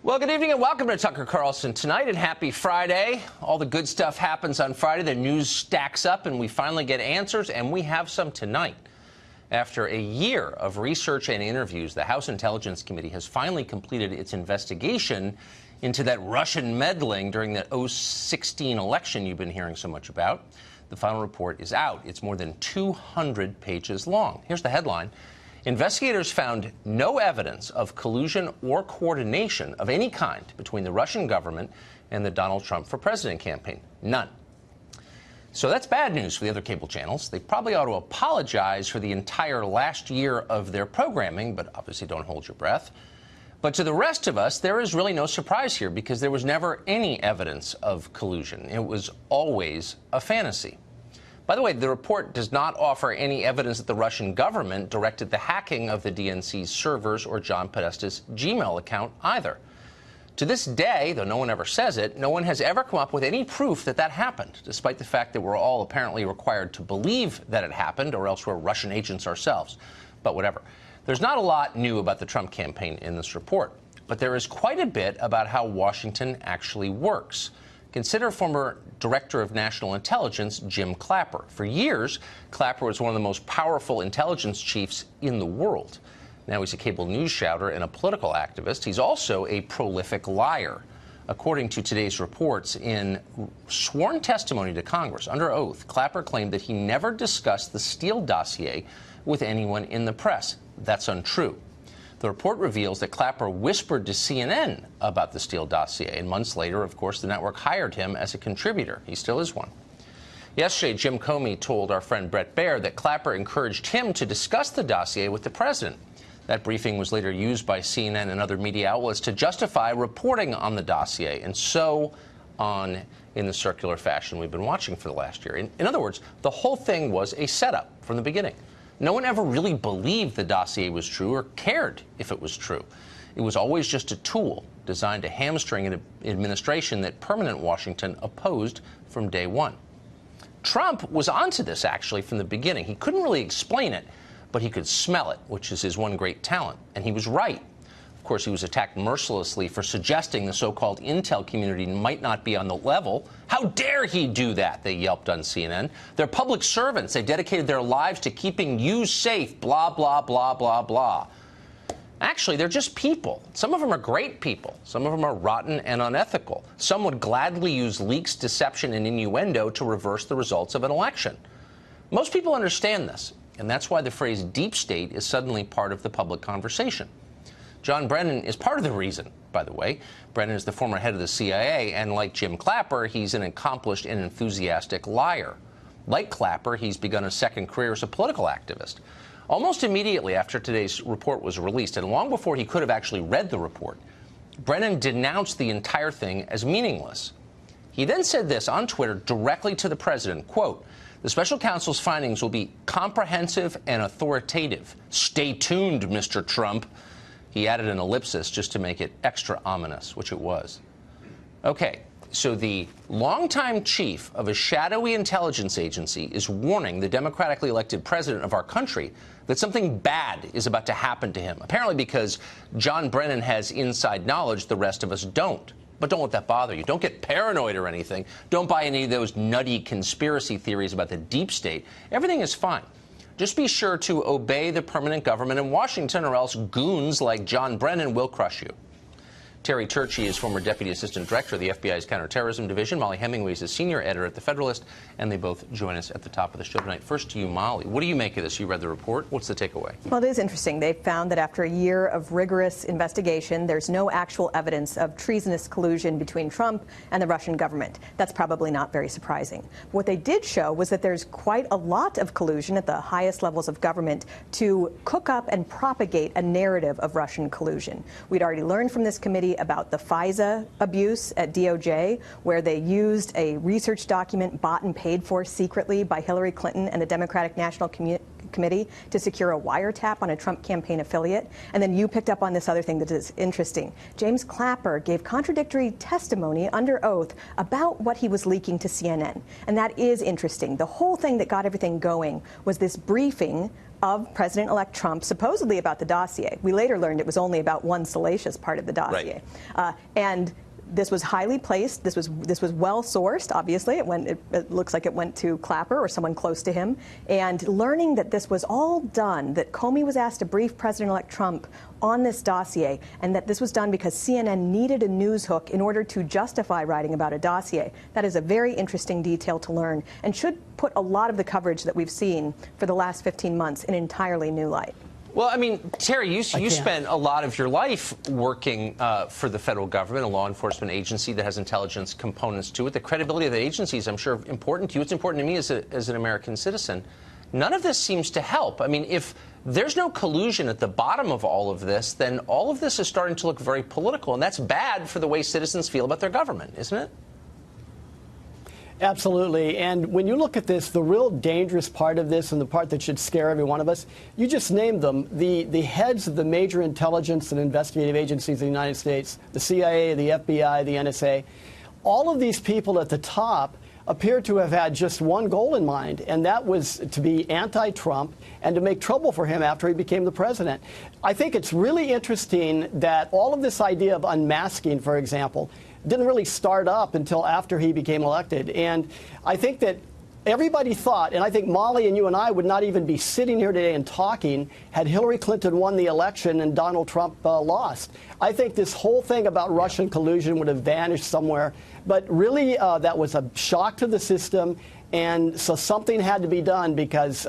Well, good evening and welcome to Tucker Carlson tonight, and happy Friday. All the good stuff happens on Friday. The news stacks up and we finally get answers, and we have some tonight. After a year of research and interviews, the House Intelligence Committee has finally completed its investigation into that Russian meddling during the 2016 election you've been hearing so much about. The final report is out. It's more than 200 pages long. Here's the headline. Investigators found no evidence of collusion or coordination of any kind between the Russian government and the Donald Trump for President campaign. None. So that's bad news for the other cable channels. They probably ought to apologize for the entire last year of their programming, but obviously don't hold your breath. But to the rest of us, there is really no surprise here because there was never any evidence of collusion. It was always a fantasy. By the way, the report does not offer any evidence that the Russian government directed the hacking of the DNC's servers or John Podesta's Gmail account either. To this day, though no one ever says it, no one has ever come up with any proof that that happened, despite the fact that we're all apparently required to believe that it happened, or else we're Russian agents ourselves. But whatever. There's not a lot new about the Trump campaign in this report, but there is quite a bit about how Washington actually works. Consider former Director of National Intelligence Jim Clapper. For years, Clapper was one of the most powerful intelligence chiefs in the world. Now he's a cable news shouter and a political activist. He's also a prolific liar. According to today's reports, in sworn testimony to Congress under oath, Clapper claimed that he never discussed the Steele dossier with anyone in the press. That's untrue. The report reveals that Clapper whispered to CNN about the Steele dossier, and months later, of course, the network hired him as a contributor. He still is one. Yesterday, Jim Comey told our friend Bret Baier that Clapper encouraged him to discuss the dossier with the president. That briefing was later used by CNN and other media outlets to justify reporting on the dossier, and so on in the circular fashion we've been watching for the last year. In other words, the whole thing was a setup from the beginning. No one ever really believed the dossier was true or cared if it was true. It was always just a tool designed to hamstring an administration that permanent Washington opposed from day one. Trump was onto this, actually, from the beginning. He couldn't really explain it, but he could smell it, which is his one great talent. And he was right. Of course, he was attacked mercilessly for suggesting the so-called intel community might not be on the level. How dare he do that, they yelped on CNN. They're public servants. They dedicated their lives to keeping you safe, blah, blah, blah, blah, blah. Actually, they're just people. Some of them are great people. Some of them are rotten and unethical. Some would gladly use leaks, deception, and innuendo to reverse the results of an election. Most people understand this, and that's why the phrase deep state is suddenly part of the public conversation. John Brennan is part of the reason, by the way. Brennan is the former head of the CIA, and like Jim Clapper, he's an accomplished and enthusiastic liar. Like Clapper, he's begun a second career as a political activist. Almost immediately after today's report was released, and long before he could have actually read the report, Brennan denounced the entire thing as meaningless. He then said this on Twitter directly to the president, quote, "The special counsel's findings will be comprehensive and authoritative. Stay tuned, Mr. Trump." He added an ellipsis just to make it extra ominous, which it was. Okay, so the longtime chief of a shadowy intelligence agency is warning the democratically elected president of our country that something bad is about to happen to him, apparently because John Brennan has inside knowledge the rest of us don't. But don't let that bother you. Don't get paranoid or anything. Don't buy any of those nutty conspiracy theories about the deep state. Everything is fine. Just be sure to obey the permanent government in Washington, or else goons like John Brennan will crush you. Terry Turchi is former Deputy Assistant Director of the FBI's Counterterrorism Division. Molly Hemingway is a senior editor at The Federalist, and they both join us at the top of the show tonight. First to you, Molly. What do you make of this? You read the report. What's the takeaway? Well, it is interesting. They found that after a year of rigorous investigation, there's no actual evidence of treasonous collusion between Trump and the Russian government. That's probably not very surprising. What they did show was that there's quite a lot of collusion at the highest levels of government to cook up and propagate a narrative of Russian collusion. We'd already learned from this committee about the FISA abuse at DOJ, where they used a research document bought and paid for secretly by Hillary Clinton and the Democratic National Committee to secure a wiretap on a Trump campaign affiliate. And then you picked up on this other thing that is interesting. James Clapper gave contradictory testimony under oath about what he was leaking to CNN. And that is interesting. The whole thing that got everything going was this briefing of President-elect Trump, supposedly about the dossier. We later learned it was only about one salacious part of the dossier. Right. And this was highly placed. This was well sourced. Obviously, it looks like it went to Clapper or someone close to him. And learning that this was all done, that Comey was asked to brief President-elect Trump on this dossier, and that this was done because CNN needed a news hook in order to justify writing about a dossier. That is a very interesting detail to learn, and should put a lot of the coverage that we've seen for the last 15 months in an entirely new light. Well, I mean, Terry, you spent a lot of your life working for the federal government, a law enforcement agency that has intelligence components to it. The credibility of the agency is, I'm sure, important to you. It's important to me as an American citizen. None of this seems to help. I mean, if there's no collusion at the bottom of all of this, then all of this is starting to look very political, and that's bad for the way citizens feel about their government, isn't it? Absolutely. And when you look at this, the real dangerous part of this, and the part that should scare every one of us, you just named them, the heads of the major intelligence and investigative agencies in the United States, the CIA, the FBI, the NSA, all of these people at the top appear to have had just one goal in mind, and that was to be anti-Trump and to make trouble for him after he became the president. I think it's really interesting that all of this idea of unmasking, for example, didn't really start up until after he became elected. And I think that everybody thought, and I think Molly and you and I would not even be sitting here today and talking had Hillary Clinton won the election and Donald Trump lost. I think this whole thing about Russian collusion would have vanished somewhere. But really, that was a shock to the system. And so something had to be done, because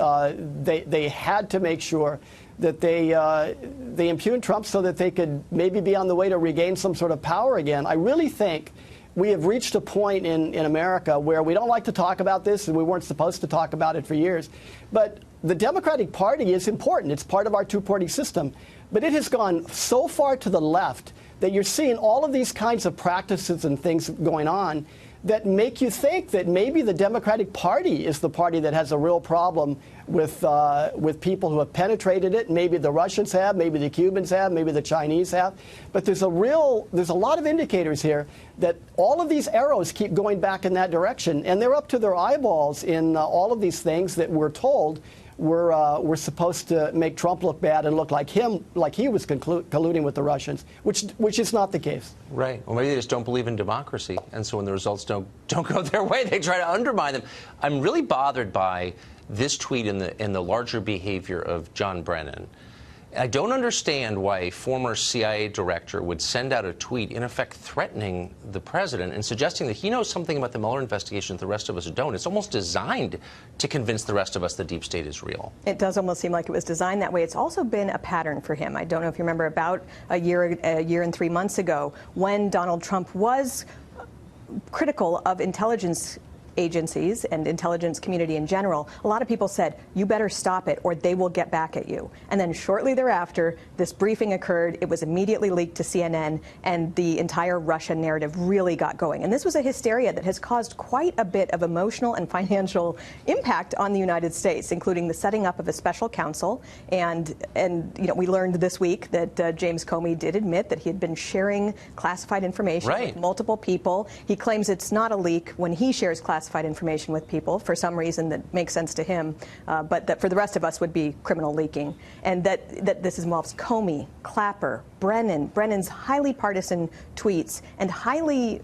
they had to make sure that they impugned Trump so that they could maybe be on the way to regain some sort of power again. I really think we have reached a point in America where we don't like to talk about this, and we weren't supposed to talk about it for years. But the Democratic Party is important. It's part of our two-party system. But it has gone so far to the left that you're seeing all of these kinds of practices and things going on that make you think that maybe the Democratic Party is the party that has a real problem with people who have penetrated it. Maybe the Russians have, maybe the Cubans have, maybe the Chinese have. But there's a lot of indicators here that all of these arrows keep going back in that direction, and they're up to their eyeballs in all of these things that we're told were supposed to make Trump look bad and look like he was colluding with the Russians, which is not the case. Right. Well, maybe they just don't believe in democracy, and so when the results don't go their way, they try to undermine them. I'm really bothered by this tweet in the larger behavior of John Brennan. I don't understand why a former CIA director would send out a tweet, in effect threatening the president and suggesting that he knows something about the Mueller investigation that the rest of us don't. It's almost designed to convince the rest of us the deep state is real. It does almost seem like it was designed that way. It's also been a pattern for him. I don't know if you remember, about a year and 3 months ago, when Donald Trump was critical of intelligence agencies and intelligence community in general, a lot of people said, you better stop it or they will get back at you. And then shortly thereafter, this briefing occurred. It was immediately leaked to CNN, and the entire Russia narrative really got going. And this was a hysteria that has caused quite a bit of emotional and financial impact on the United States, including the setting up of a special counsel. And you know, we learned this week that James Comey did admit that he had been sharing classified information with multiple people. He claims it's not a leak when he shares classified information with people for some reason that makes sense to him, but that for the rest of us would be criminal leaking. And that this involves Comey, Clapper, Brennan's highly partisan tweets and highly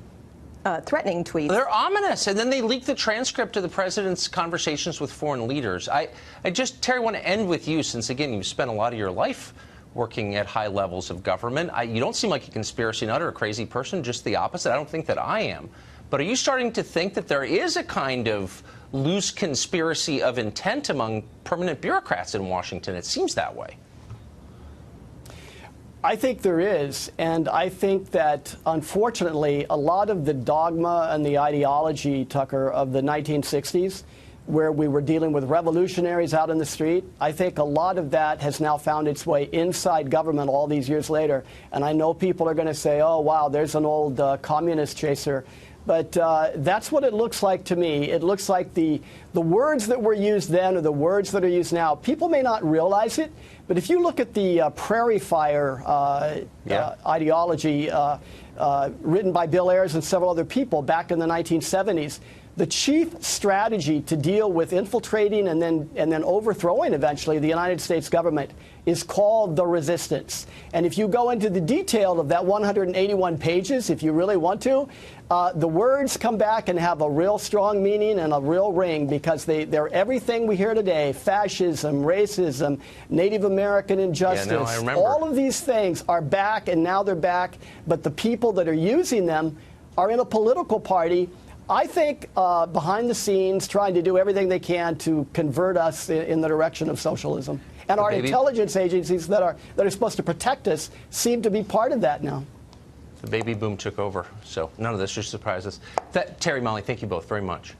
threatening tweets. They're ominous. And then they leak the transcript of the president's conversations with foreign leaders. I just, Terry, want to end with you, since, again, you've spent a lot of your life working at high levels of government. You don't seem like a conspiracy nut or a crazy person, just the opposite. I don't think that I am. But are you starting to think that there is a kind of loose conspiracy of intent among permanent bureaucrats in Washington? It seems that way. I think there is, and I think that, unfortunately, a lot of the dogma and the ideology, Tucker, of the 1960s, where we were dealing with revolutionaries out in the street, I think a lot of that has now found its way inside government all these years later. And I know people are going to say, oh, wow, there's an old communist chaser. But that's what it looks like to me. It looks like the words that were used then are the words that are used now. People may not realize it, but if you look at the prairie fire ideology written by Bill Ayers and several other people back in the 1970s, The chief strategy to deal with infiltrating and then overthrowing eventually the United States government is called the resistance. And if you go into the detail of that 181 pages, if you really want to, the words come back and have a real strong meaning and a real ring, because they're everything we hear today: fascism, racism, Native American injustice. Yeah, no, I remember. All of these things are back, and now they're back, but the people that are using them are in a political party, I think, behind the scenes, trying to do everything they can to convert us in the direction of socialism. And our intelligence agencies that are supposed to protect us seem to be part of that now. The baby boom took over, so none of this should surprise us. Terry, Molly, thank you both very much.